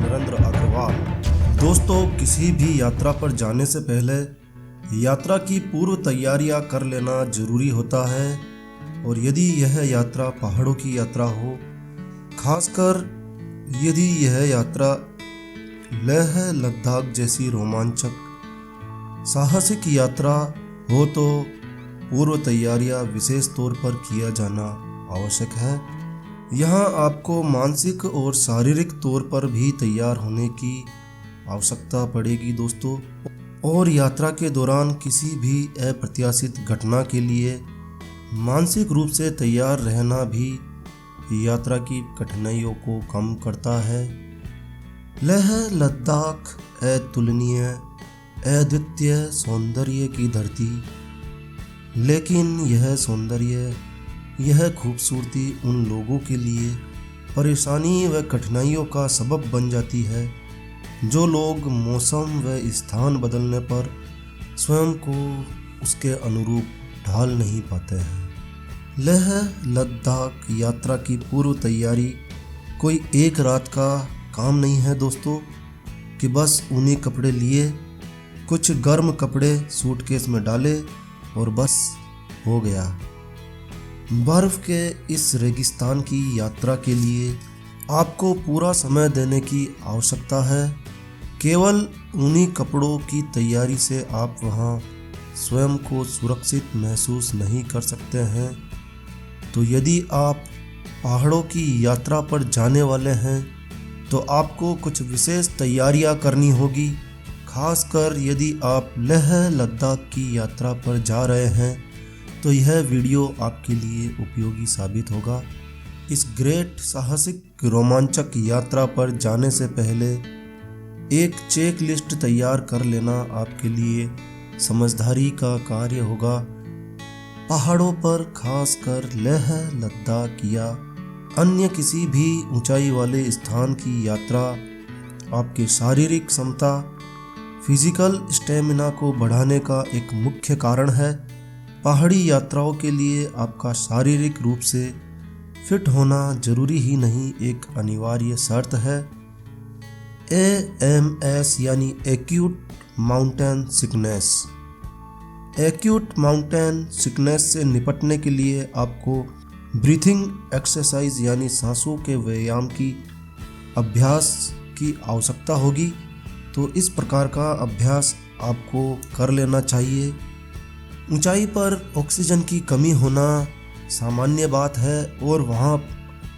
नरेंद्र अग्रवाल। दोस्तों, किसी भी यात्रा पर जाने से पहले यात्रा की पूर्व तैयारियां कर लेना जरूरी होता है। और यदि यह यात्रा पहाड़ों की यात्रा हो, खासकर यदि यह यात्रा लेह लद्दाख जैसी रोमांचक साहसिक यात्रा हो, तो पूर्व तैयारियां विशेष तौर पर किया जाना आवश्यक है। यहाँ आपको मानसिक और शारीरिक तौर पर भी तैयार होने की आवश्यकता पड़ेगी दोस्तों। और यात्रा के दौरान किसी भी अप्रत्याशित घटना के लिए मानसिक रूप से तैयार रहना भी यात्रा की कठिनाइयों को कम करता है। लेह लद्दाख अतुलनीय अद्वितीय सौंदर्य की धरती, लेकिन यह सौंदर्य, यह खूबसूरती उन लोगों के लिए परेशानी व कठिनाइयों का सबब बन जाती है जो लोग मौसम व स्थान बदलने पर स्वयं को उसके अनुरूप ढाल नहीं पाते हैं। लेह लद्दाख यात्रा की पूर्व तैयारी कोई एक रात का काम नहीं है दोस्तों, कि बस ऊनी कपड़े लिए, कुछ गर्म कपड़े सूटकेस में डाले और बस हो गया। बर्फ के इस रेगिस्तान की यात्रा के लिए आपको पूरा समय देने की आवश्यकता है। केवल ऊनी कपड़ों की तैयारी से आप वहां स्वयं को सुरक्षित महसूस नहीं कर सकते हैं। तो यदि आप पहाड़ों की यात्रा पर जाने वाले हैं तो आपको कुछ विशेष तैयारियां करनी होगी। खासकर यदि आप लेह लद्दाख की यात्रा पर जा रहे हैं तो यह वीडियो आपके लिए उपयोगी साबित होगा। इस ग्रेट साहसिक रोमांचक यात्रा पर जाने से पहले एक चेक लिस्ट तैयार कर लेना आपके लिए समझदारी का कार्य होगा। पहाड़ों पर, खासकर लेह लद्दाख या अन्य किसी भी ऊंचाई वाले स्थान की यात्रा आपके शारीरिक क्षमता, फिजिकल स्टेमिना को बढ़ाने का एक मुख्य कारण है। पहाड़ी यात्राओं के लिए आपका शारीरिक रूप से फिट होना जरूरी ही नहीं, एक अनिवार्य शर्त है। AMS यानी acute mountain sickness. Acute mountain sickness से निपटने के लिए आपको ब्रीथिंग एक्सरसाइज यानी सांसों के व्यायाम की अभ्यास की आवश्यकता होगी। तो इस प्रकार का अभ्यास आपको कर लेना चाहिए। ऊंचाई पर ऑक्सीजन की कमी होना सामान्य बात है और वहाँ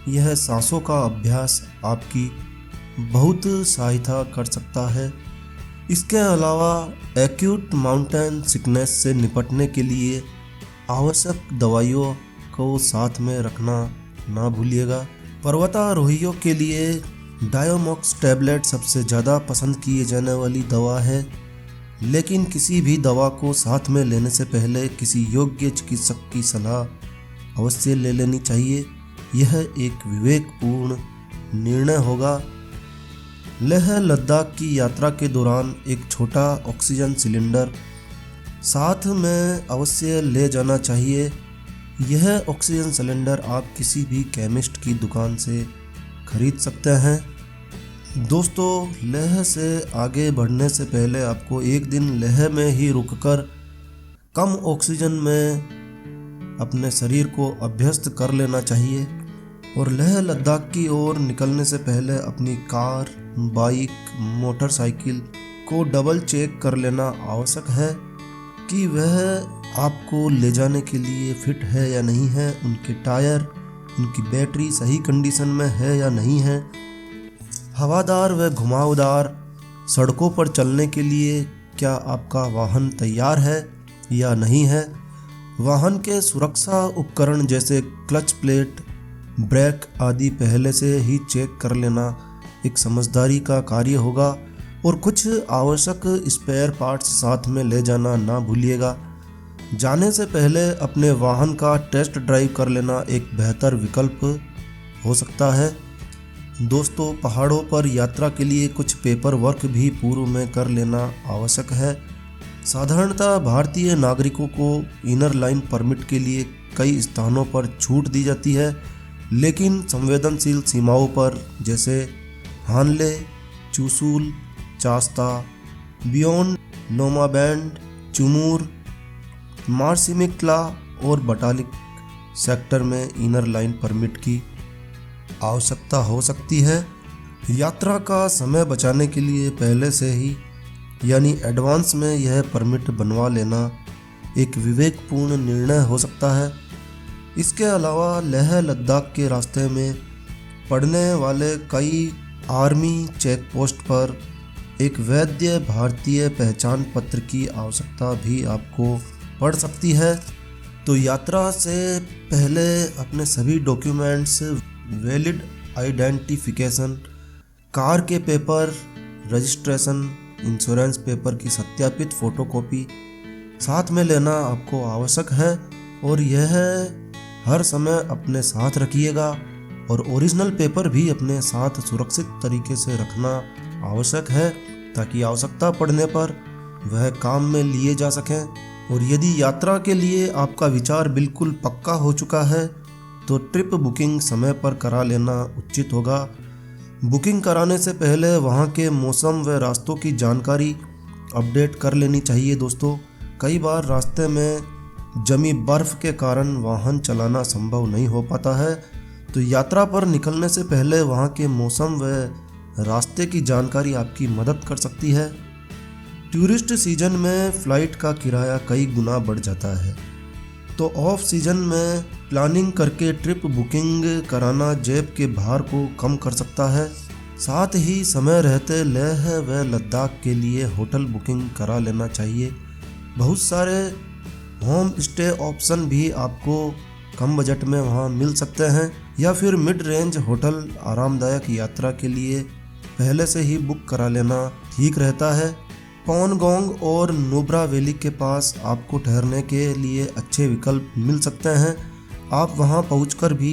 यह सांसों का अभ्यास आपकी बहुत सहायता कर सकता है। इसके अलावा एक्यूट माउंटेन सिकनेस से निपटने के लिए आवश्यक दवाइयों को साथ में रखना ना भूलिएगा। पर्वतारोहियों के लिए डायोमॉक्स टैबलेट सबसे ज़्यादा पसंद किए जाने वाली दवा है, लेकिन किसी भी दवा को साथ में लेने से पहले किसी योग्य चिकित्सक की सलाह अवश्य ले लेनी चाहिए। यह एक विवेकपूर्ण निर्णय होगा। लेह लद्दाख की यात्रा के दौरान एक छोटा ऑक्सीजन सिलेंडर साथ में अवश्य ले जाना चाहिए। यह ऑक्सीजन सिलेंडर आप किसी भी केमिस्ट की दुकान से खरीद सकते हैं। दोस्तों, लेह से आगे बढ़ने से पहले आपको एक दिन लेह में ही रुककर कम ऑक्सीजन में अपने शरीर को अभ्यस्त कर लेना चाहिए। और लेह लद्दाख की ओर निकलने से पहले अपनी कार, बाइक, मोटरसाइकिल को डबल चेक कर लेना आवश्यक है कि वह आपको ले जाने के लिए फिट है या नहीं है, उनके टायर, उनकी बैटरी सही कंडीशन में है या नहीं है, हवादार व घुमावदार सड़कों पर चलने के लिए क्या आपका वाहन तैयार है या नहीं है। वाहन के सुरक्षा उपकरण जैसे क्लच प्लेट, ब्रेक आदि पहले से ही चेक कर लेना एक समझदारी का कार्य होगा। और कुछ आवश्यक स्पेयर पार्ट्स साथ में ले जाना ना भूलिएगा। जाने से पहले अपने वाहन का टेस्ट ड्राइव कर लेना एक बेहतर विकल्प हो सकता है। दोस्तों, पहाड़ों पर यात्रा के लिए कुछ पेपर वर्क भी पूर्व में कर लेना आवश्यक है। साधारणतः भारतीय नागरिकों को इनर लाइन परमिट के लिए कई स्थानों पर छूट दी जाती है, लेकिन संवेदनशील सीमाओं पर जैसे हानले, चुशुल, चास्ता, बियॉन्ड, लोमा बैंड, चुमूर, मार्सिमिक्ला और बटालिक सेक्टर में इनर लाइन परमिट की आवश्यकता हो सकती है। यात्रा का समय बचाने के लिए पहले से ही यानी एडवांस में यह परमिट बनवा लेना एक विवेकपूर्ण निर्णय हो सकता है। इसके अलावा लेह लद्दाख के रास्ते में पड़ने वाले कई आर्मी चेक पोस्ट पर एक वैध भारतीय पहचान पत्र की आवश्यकता भी आपको पड़ सकती है। तो यात्रा से पहले अपने सभी डॉक्यूमेंट्स, वैलिड आइडेंटिफिकेशन, कार के पेपर, रजिस्ट्रेशन, इंश्योरेंस पेपर की सत्यापित फोटोकॉपी साथ में लेना आपको आवश्यक है और यह हर समय अपने साथ रखिएगा और ओरिजिनल पेपर भी अपने साथ सुरक्षित तरीके से रखना आवश्यक है ताकि आवश्यकता पड़ने पर वह काम में लिए जा सकें। और यदि यात्रा के लिए आपका विचार बिल्कुल पक्का हो चुका है तो ट्रिप बुकिंग समय पर करा लेना उचित होगा। बुकिंग कराने से पहले वहाँ के मौसम व रास्तों की जानकारी अपडेट कर लेनी चाहिए दोस्तों। कई बार रास्ते में जमी बर्फ़ के कारण वाहन चलाना संभव नहीं हो पाता है, तो यात्रा पर निकलने से पहले वहाँ के मौसम व रास्ते की जानकारी आपकी मदद कर सकती है। टूरिस्ट सीजन में फ़्लाइट का किराया कई गुना बढ़ जाता है, तो ऑफ सीजन में प्लानिंग करके ट्रिप बुकिंग कराना जेब के भार को कम कर सकता है। साथ ही समय रहते लेह व लद्दाख के लिए होटल बुकिंग करा लेना चाहिए। बहुत सारे होम स्टे ऑप्शन भी आपको कम बजट में वहाँ मिल सकते हैं या फिर मिड रेंज होटल आरामदायक यात्रा के लिए पहले से ही बुक करा लेना ठीक रहता है। पॉनगोंग और नुब्रा वैली के पास आपको ठहरने के लिए अच्छे विकल्प मिल सकते हैं। आप वहां पहुंचकर भी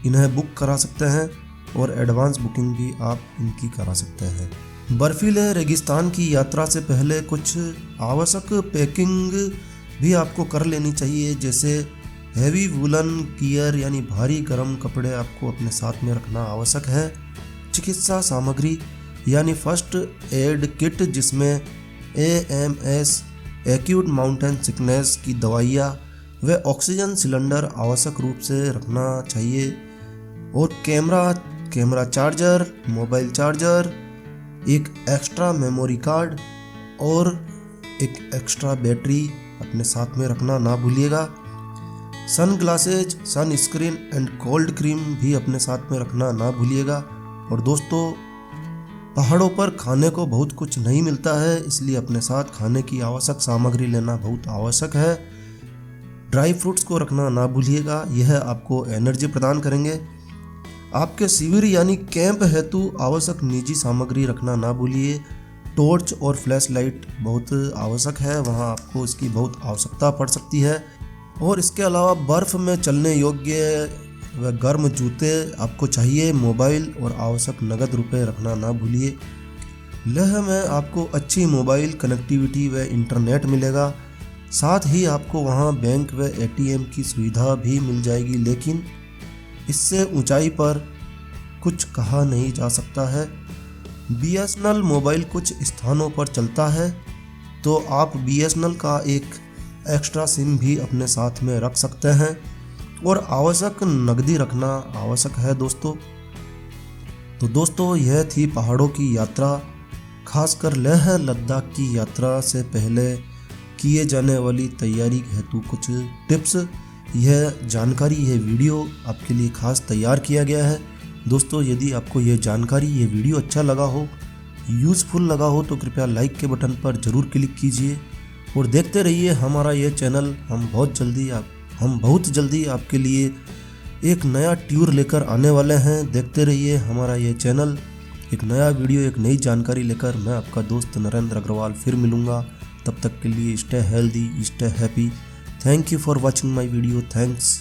इन्हें बुक करा सकते हैं और एडवांस बुकिंग भी आप इनकी करा सकते हैं। बर्फीले रेगिस्तान की यात्रा से पहले कुछ आवश्यक पैकिंग भी आपको कर लेनी चाहिए, जैसे हैवी वुलन गियर यानी भारी गर्म कपड़े आपको अपने साथ में रखना आवश्यक है। चिकित्सा सामग्री यानी फर्स्ट एड किट जिसमें AMS एक्यूट माउंटेन सिकनेस की दवाइयाँ व ऑक्सीजन सिलेंडर आवश्यक रूप से रखना चाहिए। और कैमरा चार्जर, मोबाइल चार्जर, एक एक्स्ट्रा मेमोरी कार्ड और एक एक्स्ट्रा बैटरी अपने साथ में रखना ना भूलिएगा। Sunglasses, sunscreen and cold cream भी अपने साथ में रखना ना भूलिएगा। और दोस्तों, पहाड़ों पर खाने को बहुत कुछ नहीं मिलता है, इसलिए अपने साथ खाने की आवश्यक सामग्री लेना बहुत आवश्यक है। ड्राई फ्रूट्स को रखना ना भूलिएगा, यह आपको एनर्जी प्रदान करेंगे। आपके शिविर यानी कैंप हेतु आवश्यक निजी सामग्री रखना ना भूलिए। टॉर्च और फ्लैश लाइट बहुत आवश्यक है, वहाँ आपको इसकी बहुत आवश्यकता पड़ सकती है। और इसके अलावा बर्फ़ में चलने योग्य व गर्म जूते आपको चाहिए। मोबाइल और आवश्यक नगद रुपए रखना ना भूलिए। लेह में आपको अच्छी मोबाइल कनेक्टिविटी व इंटरनेट मिलेगा, साथ ही आपको वहां बैंक व ATM की सुविधा भी मिल जाएगी, लेकिन इससे ऊंचाई पर कुछ कहा नहीं जा सकता है। BSNL मोबाइल कुछ स्थानों पर चलता है, तो आप BSNL का एक एक्स्ट्रा सिम भी अपने साथ में रख सकते हैं और आवश्यक नकदी रखना आवश्यक है दोस्तों। तो दोस्तों, यह थी पहाड़ों की यात्रा, खासकर लेह लद्दाख की यात्रा से पहले किए जाने वाली तैयारी हेतु कुछ टिप्स। यह जानकारी, यह वीडियो आपके लिए खास तैयार किया गया है। दोस्तों, यदि आपको यह जानकारी, यह वीडियो अच्छा लगा हो, यूज़फुल लगा हो, तो कृपया लाइक के बटन पर ज़रूर क्लिक कीजिए और देखते रहिए हमारा यह चैनल। हम बहुत जल्दी आपके लिए एक नया टूर लेकर आने वाले हैं। देखते रहिए हमारा ये चैनल। एक नया वीडियो, एक नई जानकारी लेकर मैं आपका दोस्त नरेंद्र अग्रवाल फिर मिलूँगा। तब तक के लिए stay healthy, stay happy. Thank you for watching my video. Thanks.